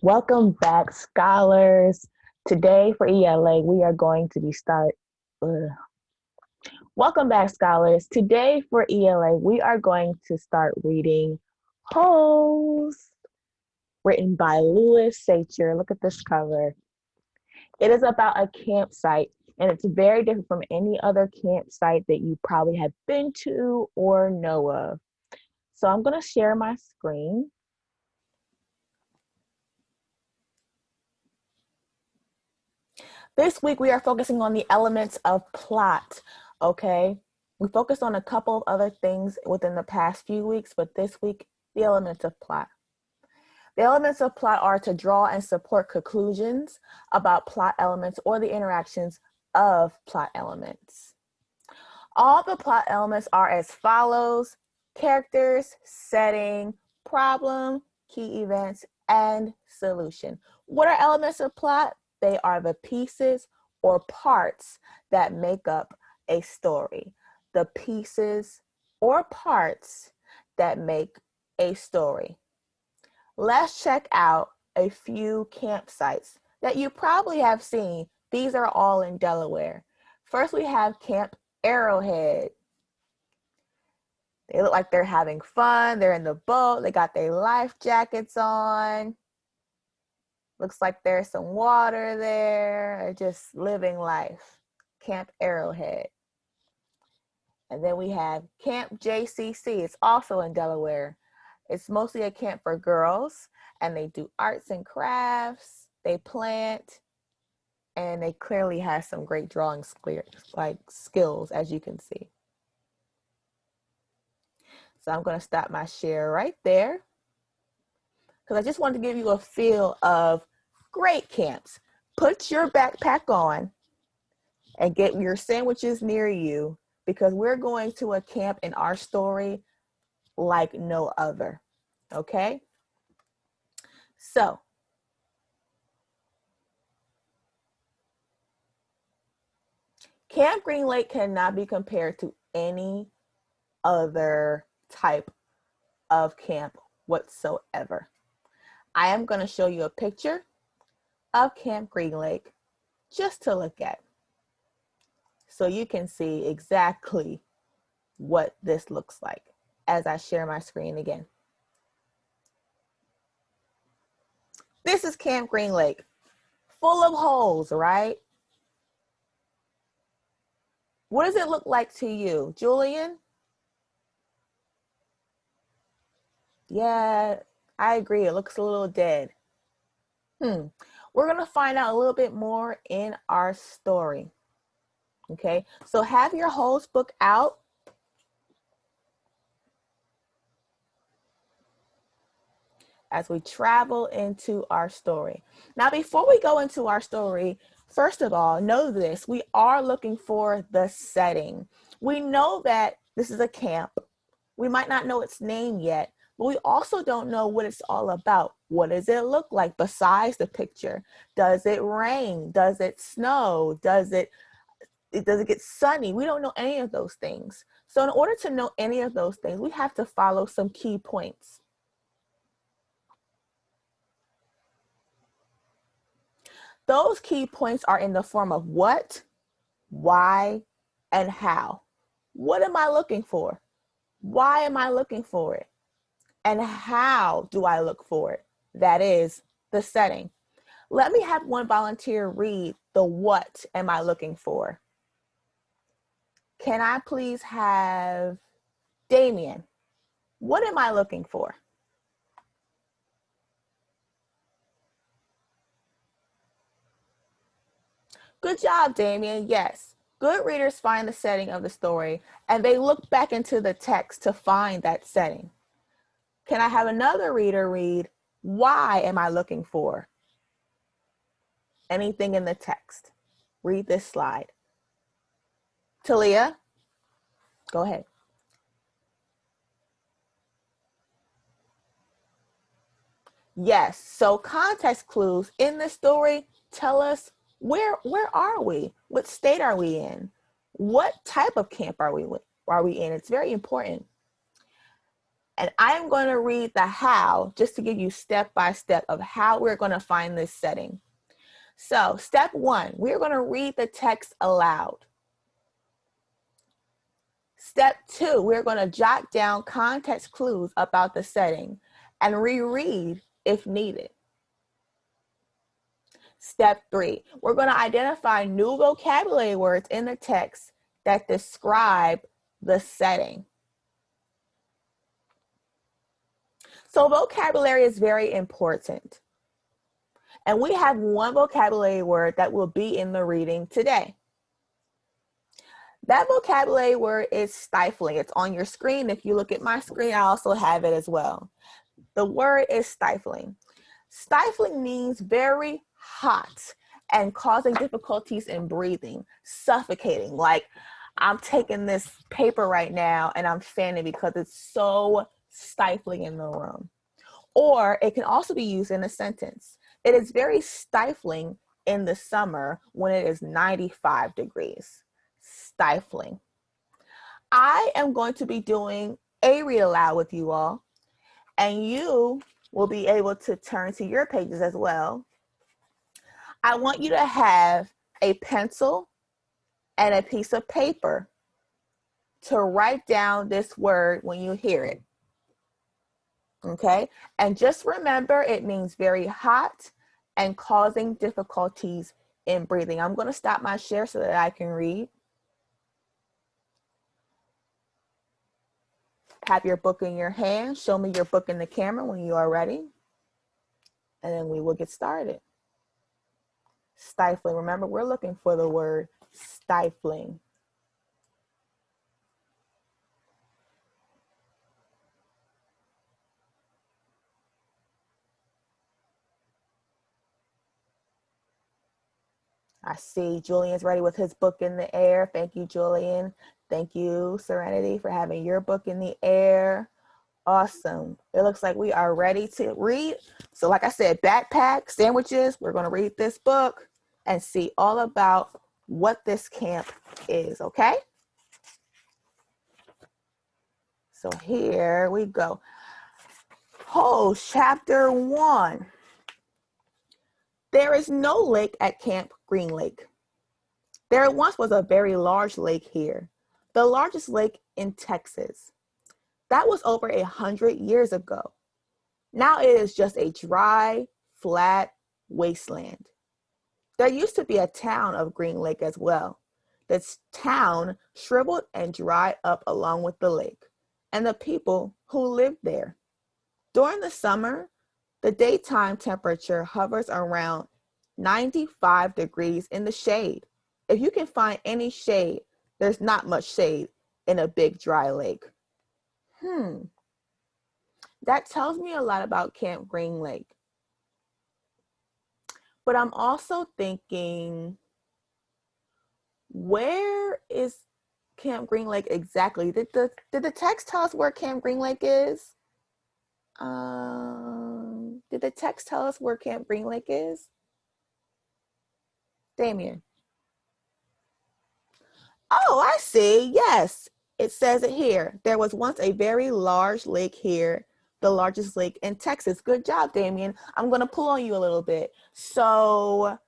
Welcome back, scholars. Today for ELA, we are going to be Welcome back, scholars. Today for ELA, we are going to start reading Holes, written by Sachar. Look at this cover. It is about a campsite, and it's very different from any other campsite that you probably have been to or know of. So I'm going to share my screen. This week, we are focusing on the elements of plot, okay? We focused on a couple of other things within the past few weeks, but this week, the elements of plot. The elements of plot are to draw and support conclusions about plot elements or the interactions of plot elements. All the plot elements are as follows: characters, setting, problem, key events, and solution. What are elements of plot? They are the pieces or parts that make up a story. The pieces or parts that make a story. Let's check out a few campsites that you probably have seen. These are all in Delaware. First, we have Camp Arrowhead. They look like they're having fun. They're in the boat. They got their life jackets on. Looks like there's some water there. They're just living life. Camp Arrowhead. And then we have Camp JCC. It's also in Delaware. It's mostly a camp for girls, and they do arts and crafts. They plant, and they clearly have some great drawing skills, as you can see. So I'm going to stop my share right there, because I just wanted to give you a feel of great camps. Put your backpack on and get your sandwiches near you, because we're going to a camp in our story like no other. Okay? So, Camp Green Lake cannot be compared to any other type of camp whatsoever. I am going to show you a picture of Camp Green Lake just to look at, so you can see exactly what this looks like as I share my screen again. This is Camp Green Lake, full of holes, right? What does it look like to you, Julian? Yeah, I agree. It looks a little dead. We're going to find out a little bit more in our story. Okay, so have your holes book out. As we travel into our story. Now, before we go into our story, first of all, know this: we are looking for the setting. We know that this is a camp. We might not know its name yet, but we also don't know what it's all about. What does it look like besides the picture? Does it rain? Does it snow? Does it get sunny? We don't know any of those things. So in order to know any of those things, we have to follow some key points. Those key points are in the form of what, why, and how. What am I looking for? Why am I looking for it? And how do I look for it? That is the setting. Let me have one volunteer read the what am I looking for. Can I please have Damien? What am I looking for? Good job, Damien. Yes. Good readers find the setting of the story, and they look back into the text to find that setting. Can I have another reader read, why am I looking for anything in the text? Read this slide. Talia, go ahead. Yes, so context clues in the story tell us where are we? What state are we in? What type of camp are we in? It's very important. And I am going to read the how just to give you step by step of how we're going to find this setting. So step 1, we're going to read the text aloud. Step 2, we're going to jot down context clues about the setting and reread if needed. Step 3, we're going to identify new vocabulary words in the text that describe the setting. So vocabulary is very important. And we have one vocabulary word that will be in the reading today. That vocabulary word is stifling. It's on your screen. If you look at my screen, I also have it as well. The word is stifling. Stifling means very hot and causing difficulties in breathing, suffocating. Like I'm taking this paper right now and I'm fanning because it's so stifling in the room. Or it can also be used in a sentence. It is very stifling in the summer when it is 95 degrees. Stifling. I am going to be doing a read aloud with you all, and you will be able to turn to your pages as well. I want you to have a pencil and a piece of paper to write down this word when you hear it. Okay? And just remember, it means very hot and causing difficulties in breathing. I'm going to stop my share so that I can read. Have your book in your hand. Show me your book in the camera when you are ready. And then we will get started. Stifling. Remember, we're looking for the word stifling. I see Julian's ready with his book in the air. Thank you, Julian. Thank you, Serenity, for having your book in the air. Awesome. It looks like we are ready to read. So like I said, backpack, sandwiches, we're going to read this book and see all about what this camp is, okay? So here we go. Oh, chapter 1. There is no lake at Camp Green Lake. There once was a very large lake here, the largest lake in Texas. That was over 100 years ago. Now it is just a dry, flat wasteland. There used to be a town of Green Lake as well. This town shriveled and dried up along with the lake and the people who lived there. During the summer, the daytime temperature hovers around 95 degrees in the shade. If you can find any shade, there's not much shade in a big dry lake. That tells me a lot about Camp Green Lake. But I'm also thinking, where is Camp Green Lake exactly? Did the text tell us where Camp Green Lake is? Did the text tell us where Camp Green Lake is? Damien. Oh, I see. Yes, it says it here. There was once a very large lake here, the largest lake in Texas. Good job, Damien. I'm going to pull on you a little bit. So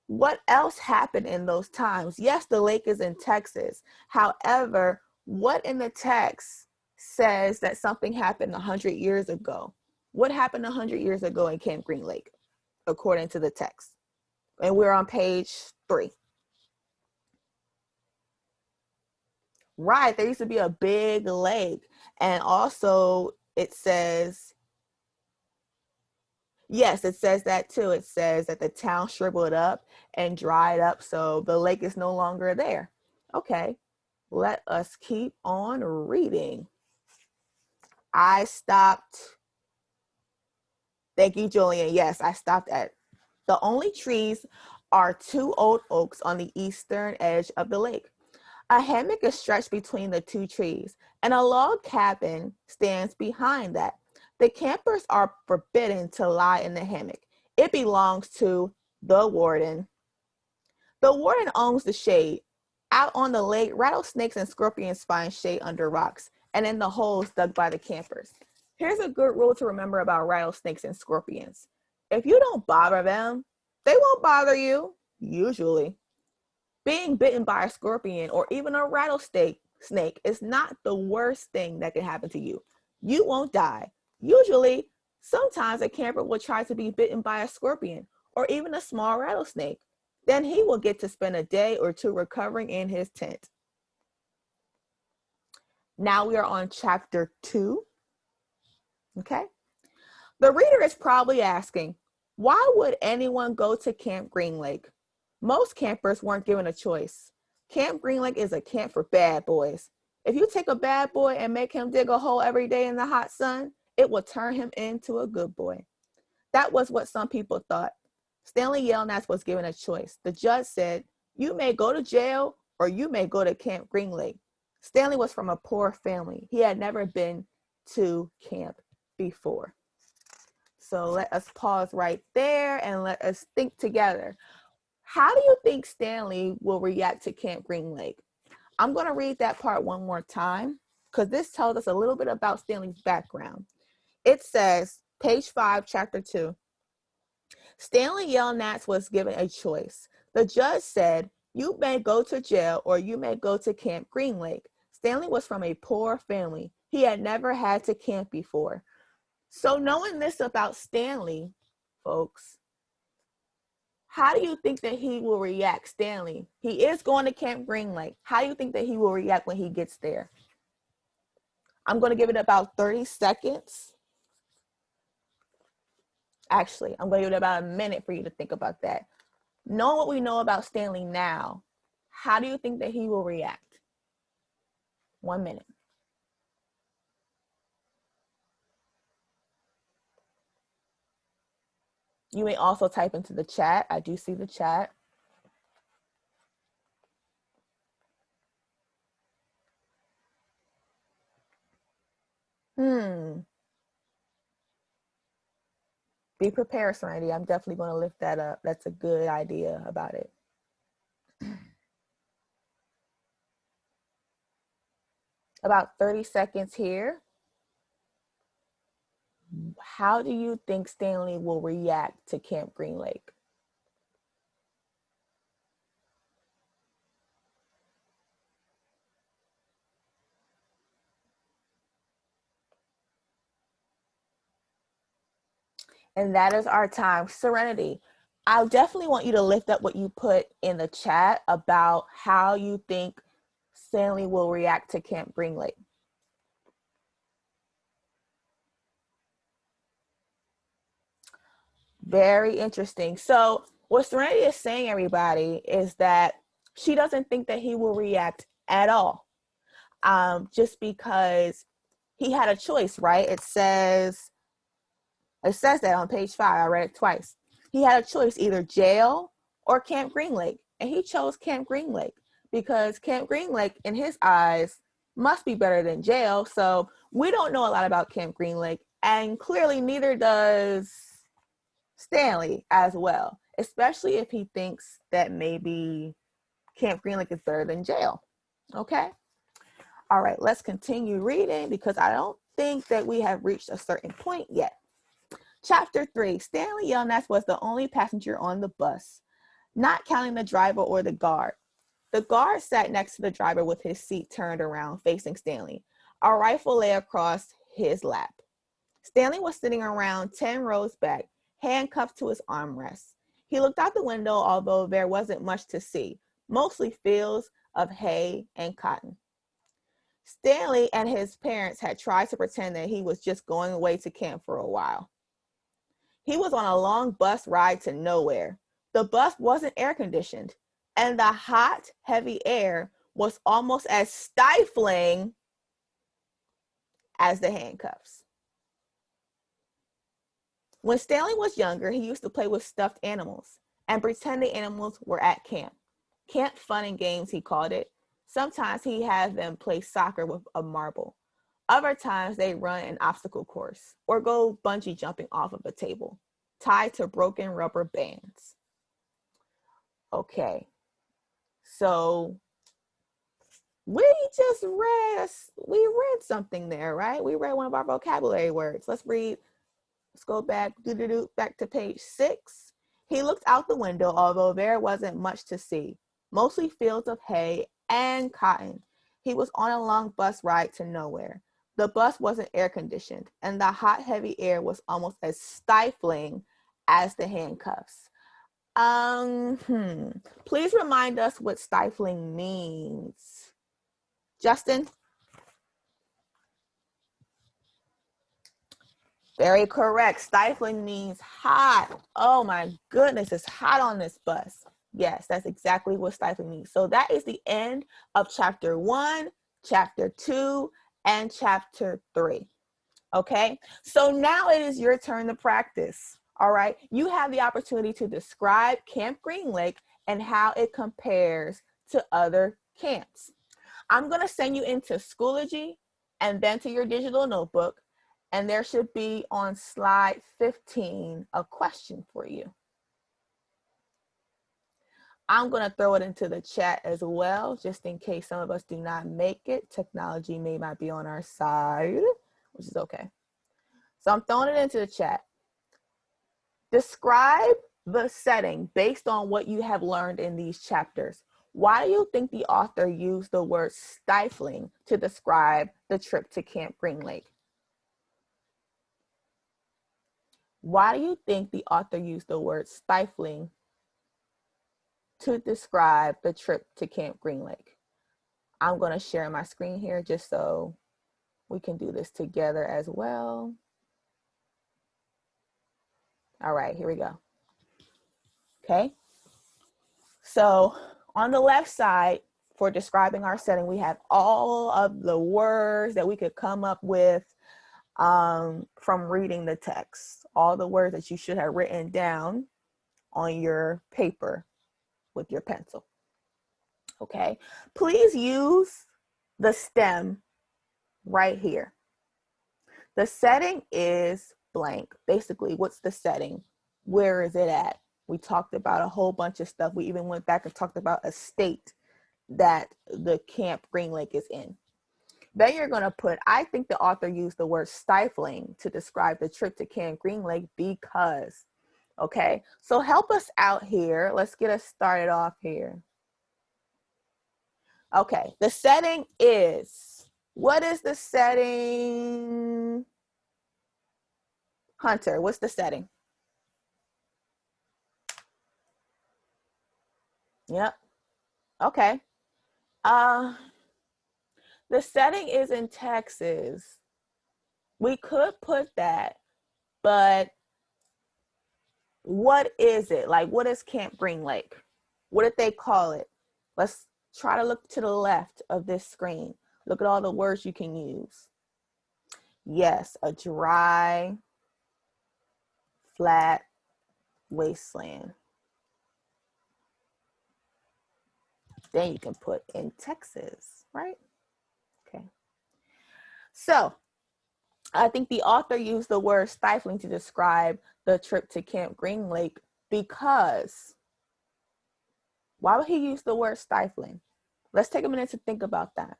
what else happened in those times? Yes, the lake is in Texas. However, what in the text says that something happened 100 years ago? What happened 100 years ago in Camp Green Lake, according to the text? And we're on page 3. Right, there used to be a big lake. And also it says, yes, it says that too. It says that the town shriveled up and dried up, so the lake is no longer there. Okay, let us keep on reading. I stopped. Thank you, Julian. Yes, I stopped at the only trees are 2 old oaks on the eastern edge of the lake. A hammock is stretched between the 2 trees, and a log cabin stands behind that. The campers are forbidden to lie in the hammock. It belongs to the warden. The warden owns the shade. Out on the lake, rattlesnakes and scorpions find shade under rocks and in the holes dug by the campers. Here's a good rule to remember about rattlesnakes and scorpions. If you don't bother them, they won't bother you, usually. Being bitten by a scorpion or even a rattlesnake is not the worst thing that can happen to you. You won't die. Usually, sometimes a camper will try to be bitten by a scorpion or even a small rattlesnake. Then he will get to spend a day or two recovering in his tent. Now we are on chapter 2. Okay. The reader is probably asking, why would anyone go to Camp Green Lake? Most campers weren't given a choice. Camp Green Lake is a camp for bad boys. If you take a bad boy and make him dig a hole every day in the hot sun, it will turn him into a good boy. That was what some people thought. Stanley Yelnats was given a choice. The judge said, you may go to jail or you may go to Camp Green Lake. Stanley was from a poor family. He had never been to camp before. So let us pause right there and let us think together. How do you think Stanley will react to Camp Green Lake? I'm going to read that part one more time because this tells us a little bit about Stanley's background. It says, page 5, chapter 2. Stanley Yelnats was given a choice. The judge said, you may go to jail or you may go to Camp Green Lake. Stanley was from a poor family. He had never had to camp before. So knowing this about Stanley, folks, how do you think that he will react, Stanley? He is going to Camp Green Lake. How do you think that he will react when he gets there? I'm going to give it about 30 seconds. Actually, I'm going to give it about a minute for you to think about that. Knowing what we know about Stanley now, how do you think that he will react? 1 minute. You may also type into the chat. I do see the chat. Be prepared, Serenity. I'm definitely going to lift that up. That's a good idea about it. About 30 seconds here. How do you think Stanley will react to Camp Green Lake? And that is our time. Serenity, I definitely want you to lift up what you put in the chat about how you think Stanley will react to Camp Green Lake. Very interesting. So what Serenity is saying, everybody, is that she doesn't think that he will react at all. Just because he had a choice, right? It says that on page 5. I read it twice. He had a choice, either jail or Camp Green Lake. And he chose Camp Green Lake because Camp Green Lake, in his eyes, must be better than jail. So we don't know a lot about Camp Green Lake. And clearly neither does Stanley as well, especially if he thinks that maybe Camp Green Lake is better than jail. Okay? All right, let's continue reading because I don't think that we have reached a certain point yet. Chapter 3, Stanley Yelnats was the only passenger on the bus, not counting the driver or the guard. The guard sat next to the driver with his seat turned around facing Stanley. A rifle lay across his lap. Stanley was sitting around 10 rows back, handcuffed to his armrest. He looked out the window, although there wasn't much to see, mostly fields of hay and cotton. Stanley and his parents had tried to pretend that he was just going away to camp for a while. He was on a long bus ride to nowhere. The bus wasn't air conditioned, and the hot, heavy air was almost as stifling as the handcuffs. When Stanley was younger, he used to play with stuffed animals and pretend the animals were at camp. Camp fun and games, he called it. Sometimes he had them play soccer with a marble. Other times they run an obstacle course or go bungee jumping off of a table, tied to broken rubber bands. Okay, so We just read something there, right? We read one of our vocabulary words. Let's go back to page 6. He looked out the window, although there wasn't much to see, mostly fields of hay and cotton. He was on a long bus ride to nowhere. The bus wasn't air conditioned, and the hot, heavy air was almost as stifling as the handcuffs. Please remind us what stifling means. Justin? Very correct. Stifling means hot. Oh my goodness, it's hot on this bus. Yes, that's exactly what stifling means. So that is the end of chapter 1, chapter 2, and chapter 3. Okay, so now it is your turn to practice. All right, you have the opportunity to describe Camp Green Lake and how it compares to other camps. I'm going to send you into Schoology and then to your digital notebook, and there should be on slide 15 a question for you. I'm going to throw it into the chat as well, just in case some of us do not make it. Technology may not be on our side, which is okay. So I'm throwing it into the chat. Describe the setting based on what you have learned in these chapters. Why do you think the author used the word stifling to describe the trip to Camp Green Lake? Why do you think the author used the word stifling to describe the trip to Camp Green Lake? I'm going to share my screen here just so we can do this together as well. All right, here we go. Okay. So on the left side, for describing our setting, we have all of the words that we could come up with from reading the text, all the words that you should have written down on your paper with your pencil. Okay, please use the stem right here. The setting is blank. Basically, what's the setting? Where is it at? We talked about a whole bunch of stuff. We even went back and talked about a state that the Camp Green Lake is in. Then you're going to put, I think the author used the word stifling to describe the trip to Camp Green Lake because, okay, so help us out here. Let's get us started off here. Okay, the setting is, what is the setting? Hunter, what's the setting? Yep, okay. The setting is in Texas. We could put that, but what is it? Like, what is Camp Green Lake? What did they call it? Let's try to look to the left of this screen. Look at all the words you can use. Yes, a dry, flat wasteland. Then you can put in Texas, right? Okay. So I think the author used the word stifling to describe the trip to Camp Green Lake because, why would he use the word stifling? Let's take a minute to think about that.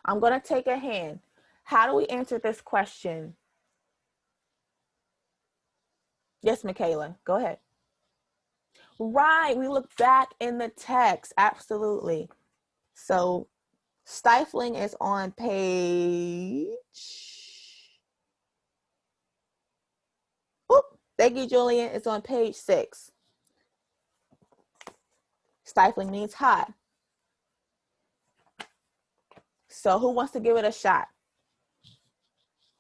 I'm going to take a hand. How do we answer this question? Yes, Michaela, go ahead. Right, we look back in the text, absolutely. So stifling is on page, thank you, Julian, it's on page 6. Stifling means hot. So who wants to give it a shot?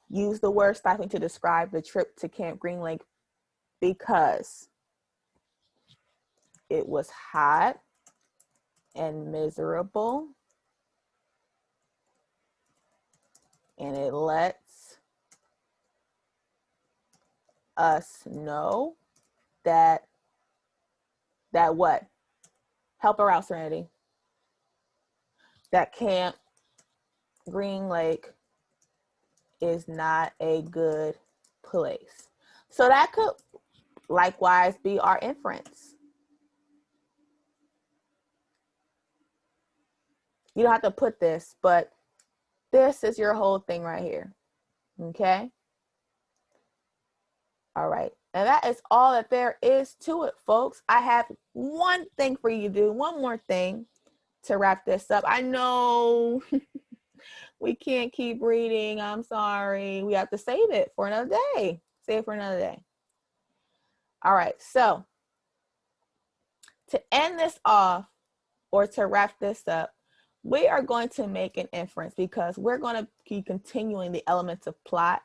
Use the word stifling to describe the trip to Camp Green Lake because it was hot and miserable, and it lets us know that what? Help her out, Serenity. That Camp Green Lake is not a good place. So that could, likewise be our inference. You don't have to put this, but this is your whole thing right here. Okay? All right. And that is all that there is to it, folks. I have one thing for you to do, one more thing to wrap this up. I know we can't keep reading. I'm sorry. We have to save it for another day. Save it for another day. All right. So to end this off, or to wrap this up, we are going to make an inference because we're going to keep continuing the elements of plot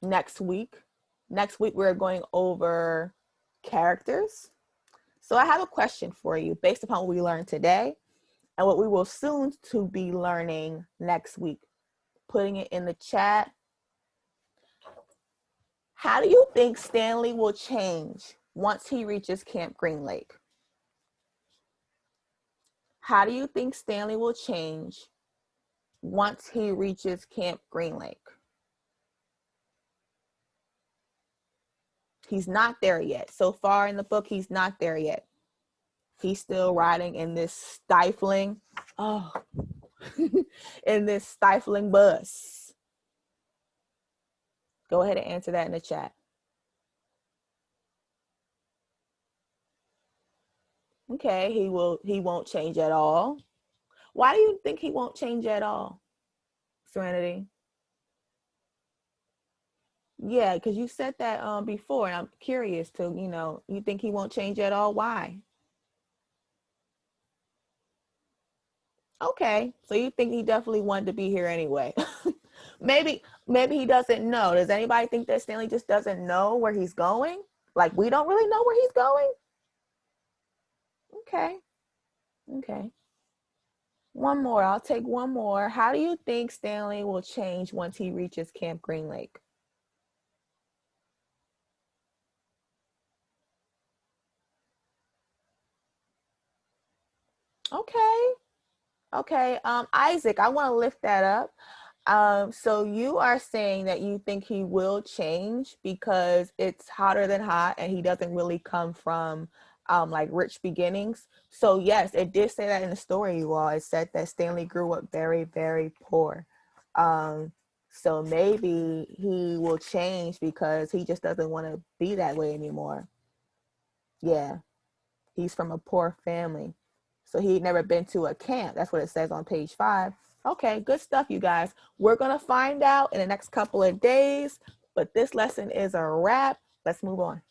next week. Next week, we're going over characters. So I have a question for you based upon what we learned today and what we will soon to be learning next week. Putting it in the chat. How do you think Stanley will change once he reaches Camp Green Lake? How do you think Stanley will change once he reaches Camp Green Lake? He's not there yet. So far in the book, he's not there yet. He's still riding in this stifling, in this stifling bus. Go ahead and answer that in the chat. Okay, he won't change at all. Why do you think he won't change at all, Serenity? Yeah, because you said that before, and I'm curious to, you think he won't change at all? Why? Okay, so you think he definitely wanted to be here anyway. maybe he doesn't know. Does anybody think that Stanley just doesn't know where he's going? Like, we don't really know where he's going? Okay. One more. I'll take one more. How do you think Stanley will change once he reaches Camp Green Lake? Okay. Isaac, I want to lift that up. So you are saying that you think he will change because it's hotter than hot and he doesn't really come from like rich beginnings. So yes, it did say that in the story, you all. It said that Stanley grew up very, very poor. So maybe he will change because he just doesn't want to be that way anymore. Yeah, he's from a poor family. So he'd never been to a camp. That's what it says on page 5. Okay, good stuff, you guys. We're going to find out in the next couple of days, but this lesson is a wrap. Let's move on.